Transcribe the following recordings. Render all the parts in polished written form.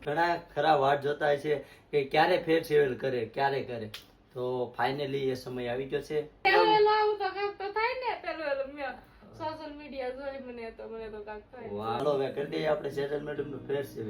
ઘણા ખરા વાટ જોતા છે કે ક્યારે ફેર સેવલ કરે ક્યારે કરે, તો ફાઇનલી એ સમય આવી ગયો છે. સોશિયલ મીડિયા જોઈ મને તો કાક થાય. વાળો હવે કરી દઈએ આપણે સેજલ મેડમ નું ફેર સેવલ.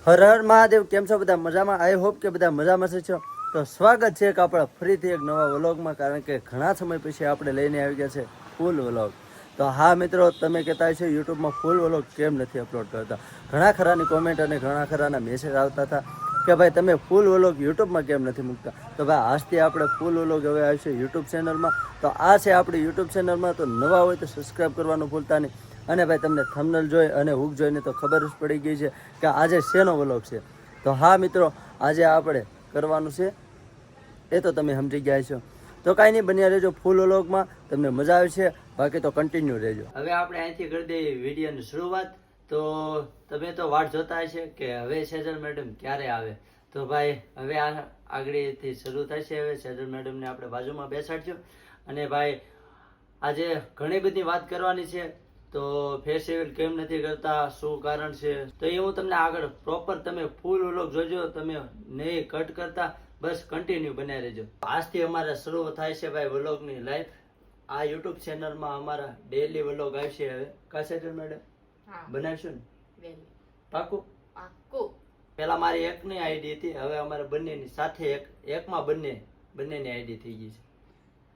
હર હર મહાદેવ. કેમ છો બધા? મજામાં? આઈ હોપ કે બધા મજામાં છો. તો સ્વાગત છે એક આપણા ફરીથી એક નવા વ્લોગમાં, કારણ કે ઘણા સમય પછી આપણે લઈને આવી ગયા છે ફૂલ વ્લોગ. તો હા મિત્રો, તમે કહેતા છો યુટ્યુબમાં ફૂલ વ્લોગ કેમ નથી અપલોડ કરતા. ઘણા ખરાની કોમેન્ટ અને ઘણા ખરાના મેસેજ આવતા હતા કે ભાઈ તમે ફૂલ વ્લોગ યુટ્યુબમાં કેમ નથી મૂકતા. તો ભાઈ આજથી આપણે ફૂલ વ્લોગ હવે આવશે યુટ્યુબ ચેનલમાં. તો આ છે આપણી યુટ્યુબ ચેનલમાં. તો નવા હોય તો સબસ્ક્રાઈબ કરવાનું ભૂલતા નહીં. અને ભાઈ તમને થંબનેલ જોઈ અને હુક જોઈને તો ખબર જ પડી ગઈ છે કે આજે શેનો વ્લોગ છે. તો હા મિત્રો, આજે આપણે કરવાનું છે એ તો તમે સમજી ગયા છો. તો કાંઈ નહીં, બન્યા રહેજો ફૂલ વ્લોગમાં, તમને મજા આવશે. બાકી તો કન્ટિન્યુ રહેજો. હવે આપણે અહીંથી કરી દઈએ વિડીયોની શરૂઆત. તો તમે તો વાટ જોતા હશે કે હવે સેજલ મેડમ ક્યારે આવે. તો ભાઈ હવે આગળથી શરૂ થશે. હવે સેજલ મેડમને આપણે બાજુમાં બેસાડજો. અને ભાઈ આજે ઘણી બધી વાત કરવાની છે. તો ફેસ્ટિવલ કેમ નથી કરતા, શું કારણ છે, તો એ હું તમને આગળ પ્રોપર તમે ફૂલ વ્લોગ જોજો. તમે નહીં કટ કરતા, બસ કન્ટિન્યુ બનાવી રહેજો. આજથી અમારા શરૂ થાય છે ભાઈ વ્લોગની લાઈફ. આ યુટ્યુબ ચેનલમાં અમારા ડેલી વ્લોગ આવશે હવે. કા સેજલ મેડમ બનાવશું ને? પાકું? પેલા મારી એકની આઈડી હતી, હવે અમારા બંનેની સાથે એકમાં બંનેની આઈડી થઈ ગઈ છે.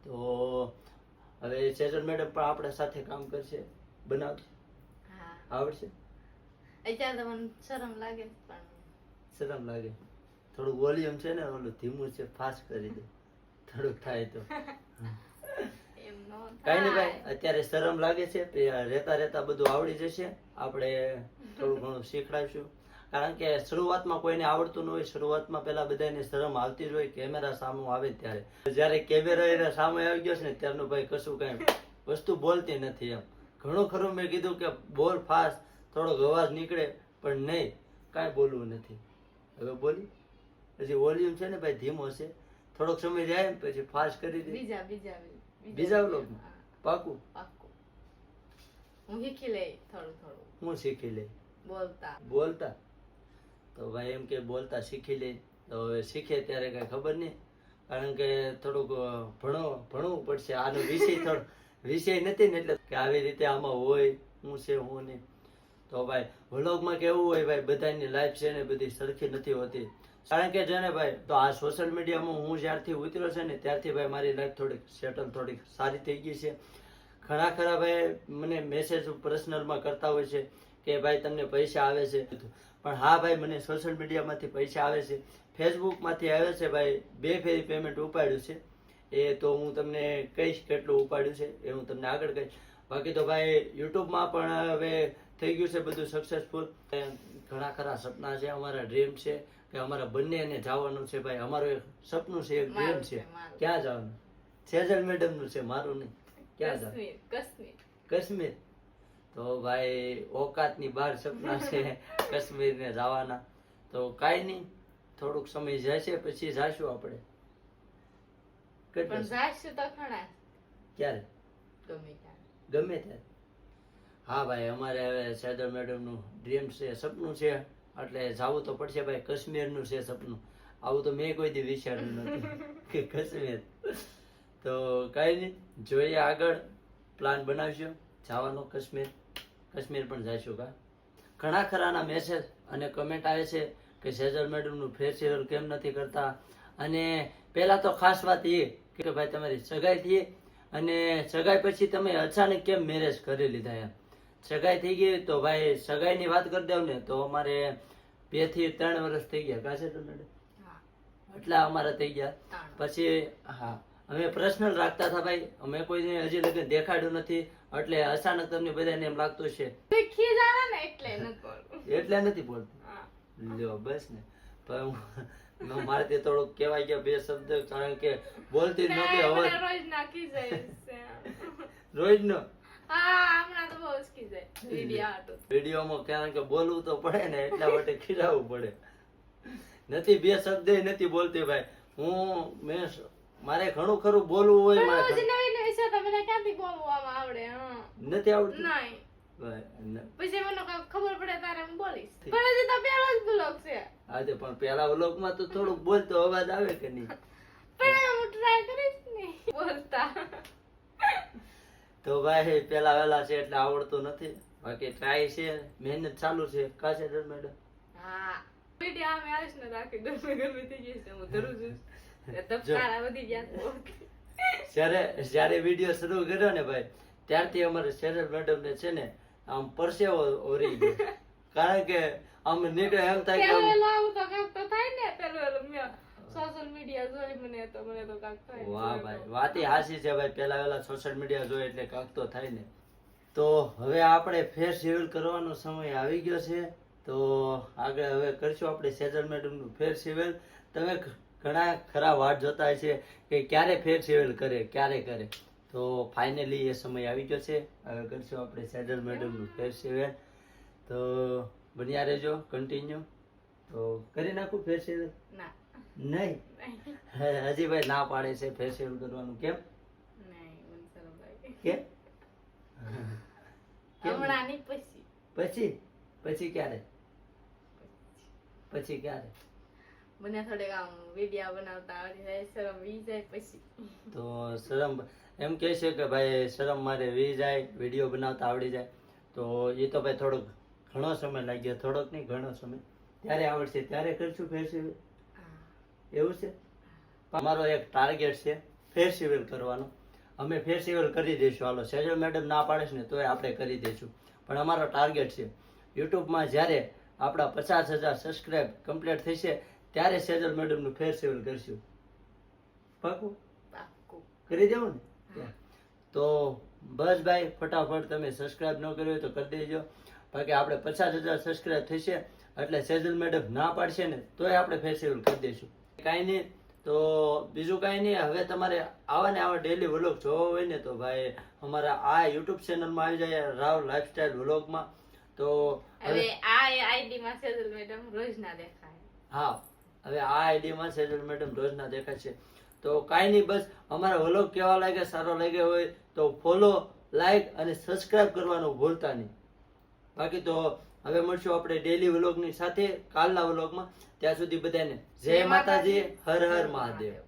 તો હવે સેજલ મેડમ પણ આપણા સાથે કામ કરશે, બનાવશે. આવડશે? અત્યારે તો મને શરમ લાગે, પણ શરમ લાગે. થોડું વોલ્યુમ છે ને ઓલું ધીમું છે, ફાસ્ટ કરી દે થોડુંક થાય તો. કઈ નહીં ભાઈ, અત્યારે શરમ લાગે છે, રહેતા રહેતા બધું આવડી જશે. આપણે થોડું ઘણું શીખડાવીશું. કારણ કે શરૂઆતમાં કોઈને આવડતું ન હોય. શરૂઆતમાં પેલા બધાને શરમ આવતી જ હોય, કેમેરા સામે આવે ત્યારે. જયારે કેમેરા સામે આવી ગયો છે ને ત્યારનું ભાઈ કશું કઈ વસ્તુ બોલતી નથી. એમ ઘણું ખરું મેં કીધું કે બોલ ફાસ્ટ, થોડોક અવાજ નીકળે, પણ નહીં, કાંઈ બોલવું નથી. હવે બોલી પછી વોલ્યુમ છે ને ભાઈ ધીમો છે, થોડોક સમય જાય ને પછી ફાસ્ટ કરી દે. બીજા વ્લોગમાં પાકું હું શીખી લઈ થોડું. હું શીખી લઈ બોલતા. તો ભાઈ એમ કે બોલતા શીખી લે. તો હવે શીખે ત્યારે કઈ ખબર નહીં, કારણ કે થોડુંક ભણવું પડશે. આનો વિષય નથી ને, એટલે કે આવી રીતે આમાં હોય હું છે હું નહીં. તો ભાઈ વ્લોગમાં કેવું હોય ભાઈ, બધાની લાઈફ છે ને બધી સરખી નથી હોતી. કારણ કે જેને ભાઈ તો આ સોશિયલ મીડિયામાં હું જ્યારથી ઉતર્યો છે ને ત્યારથી ભાઈ મારી લાઈફ થોડીક સેટલ, થોડીક સારી થઈ ગઈ છે. ઘણા ખરા ભાઈ મને મેસેજ પર્સનલમાં કરતા હોય છે કે ભાઈ તમને પૈસા આવે છે. પણ હા ભાઈ, મને સોશિયલ મીડિયામાંથી પૈસા આવે છે, ફેસબુકમાંથી આવે છે ભાઈ. 2 ફેરી પેમેન્ટ ઉપાડ્યું છે. એ તો હું તમને કહીશ કેટલું ઉપાડ્યું છે, એ હું તમને આગળ કહીશ. બાકી તો ભાઈ યુટ્યુબમાં પણ હવે થઈ ગયું છે બધું સક્સેસફુલ. ઘણા ખરા સપના છે, અમારા ડ્રીમ છે કે અમારા બંનેને જવાનું છે ભાઈ. અમારું એક સપનું છે, એક ડ્રીમ છે. ક્યાં જવાનું? સેજલ મેડમ નું છે, મારું નહીં. ક્યાં જવાનું? કાશ્મીર. તો ભાઈ ઓકાતની બહાર સપના છે કાશ્મીર ને જવાના. તો કાંઈ નહીં, થોડુંક સમય જશે પછી જાશું આપણે. ક્યારે? ગમે ત્યારે. હા ભાઈ, અમારે હવે સેજલ મેડમ નું ડ્રીમ છે, સપનું છે, એટલે જવું તો પડશે ભાઈ. કાશ્મીર નું છે સપનું. આવું તો મેં કોઈ દી વિચાર્યું નથી કે કાશ્મીર. તો કઈ નહીં, જોઈએ આગળ પ્લાન બનાવશું જવાનો કાશ્મીર પણ જઈશું. ઘણા ખરાના મેસેજ અને કમેન્ટ આવે છે કે સેજલ મેડમ નું ફેસ્ટિવલ કેમ નથી કરતા. અને પેલા તો ખાસ વાત એ કે ભાઈ તમારી સગાઈ થઈ, અને સગાઈ પછી તમે અચાનક કેમ મેરેજ કરી લીધા. એમ સગાઈ થઈ ગઈ તો ભાઈ સગાઈની વાત કરી દઉં ને તો અમારે 2 થી 3 વર્ષ થઈ ગયા. કાશે તો મેડમ એટલા અમારા થઈ ગયા. પછી હા, અમે પર્સનલ રાખતા હતા ભાઈ. અમે કોઈને હજી લગન દેખાડ્યું નથી, એટલે અચાનક તમને બધાને એમ લાગતું છે એટલે નથી બોલતું. લ્યો બસ ને, પણ મારે તે થોડુંક કહેવાય ગયા 2 શબ્દ, કારણ કે બોલતી જ નહોતી. હવે રોજ નો વિડીયોમાં કારણ કે બોલવું તો પડે ને, એટલા માટે ખીજાવવું પડે. નથી 2 શબ્દ નથી બોલતી ભાઈ. મારે ઘણું ખરું બોલવું હોય. નથી આવડતું નહીં ભાઈ, પછી મને કાંઈ ખબર પડે તારે હું બોલીશ પણ હજી તો પહેલો જ બ્લોગ છે આજે પણ પેલા વ્લોગમાં તો થોડુંક બોલતો અવાજ આવે કે નહીં? પણ હું ટ્રાય કરીશ ને બોલતા તો ભાઈ પેલા વેલા છે એટલે આવડતું નથી, બાકી ટ્રાય છે, મહેનત ચાલુ છે. કા છે મેડમ? હા વિડિયો આમે આવીશ ને રાખી ગરમી થઈ ગઈ છે હું ધરું છું ધબકારા વધી ગયા જ્યારે વિડીયો શરૂ કર્યો ને ભાઈ, ત્યારથી અમારે શેરલ મેડમ ને છે ને આમ પરસેવો ઓરી ગયો. કારણ કે આમ નીકળે એમ થાય કે પેલો આમ આવું તો કાંઈક તો થાય ને પેલો સોશિયલ મીડિયા જોઈ મને તો કાંઈક થાય વાહ ભાઈ, વાત ઈ હાચી છે ભાઈ. પેલા વેલા સોશિયલ મીડિયા જોઈએ એટલે કાંક તો થાય ને. તો હવે આપણે ફેર સિવિલ કરવાનો સમય આવી ગયો છે. તો આગળ હવે કરશું આપણે સેજલ મેડમ નું ફેર સિવિલ. તમે ઘણા ખરા વાટ જોતા છે કે ક્યારે ફેર સિવિલ કરે, ક્યારે કરે. તો ફાઇનલી એ સમય આવી ગયો છે. હવે કરશું આપણે સેજલ મેડમ નું ફેર સિવિલ. તો બન્યા રહેજો કન્ટિન્યુ. તો કરી નાખું ફેર સિવિલ? ના નહીં, હજી ભાઈ ના પાડે છે ફેર સિવિલ કરવાનું. કેમ? નહીં મને શરમ લાગે કેમ? હમણાં નહીં પછી પછી પછી ક્યારે? પછી ક્યારે? મને થોડેક આમ વિડિયા બનાવતા આવડી જાય શરમ વી જાય પછી તો શરમ એમ કે છે કે ભાઈ શરમ મારે વી જાય, વિડીયો બનાવતા આવડી જાય. તો એ તો ભાઈ થોડોક ઘણો સમય લાગ્યો, થોડોક નહીં ઘણો સમય. ત્યારે આવડશે ત્યારે કરશું ફેર સિવિલ. એવું છે? અમારો એક ટાર્ગેટ છે ફેર સિવિલ કરવાનો. અમે ફેર સિવિલ કરી દઈશું. હાલો સેજલ મેડમ ના પાડે છે ને તોય આપણે કરી દઈશું. પણ અમારો ટાર્ગેટ છે યુટ્યુબમાં જ્યારે આપણા 50,000 સબસ્ક્રાઇબ કમ્પ્લીટ થશે ત્યારે સેજલ મેડમ નું ફેર સિવિલ કરશું. પાકું? પાક્કું કરી દેવું ને? તો બસ ભાઈ ફટાફટ તમે સબસ્ક્રાઇબ ન કર્યું હોય તો કરી દેજો. બાકી આપણે 50,000 સબસ્ક્રાઇબ થશે એટલે સેજલ મેડમ ના પાડશે ને તોય આપણે ફેર સિવિલ કરી દઈશું. કાંઈ નહીં. તો બીજું કાંઈ નહીં. હવે તમારે આવા ને આવા ડેલી વ્લોગ જોવો હોય ને તો ભાઈ અમારા આ યુટ્યુબ ચેનલમાં આવી જાય રાવ લાઈફસ્ટાઈલ વ્લોગમાં. તો હવે આ આઈડી માં સેજલ મેડમ રોજ ના દેખાય. હા, હવે આ આઈડી માં સેજલ મેડમ રોજ ના દેખાશે. તો કાંઈ નહીં, બસ અમારા વ્લોગ કેવા લાગે, સારો લાગે હોય તો ફોલો, લાઈક અને સબસ્ક્રાઇબ કરવાનું ભૂલતા નહીં. બાકી તો હવે મળશું આપણે ડેલી વ્લોગની સાથે કાલના વ્લોગમાં. ત્યાં સુધી બધાને જય માતાજી, હર હર મહાદેવ.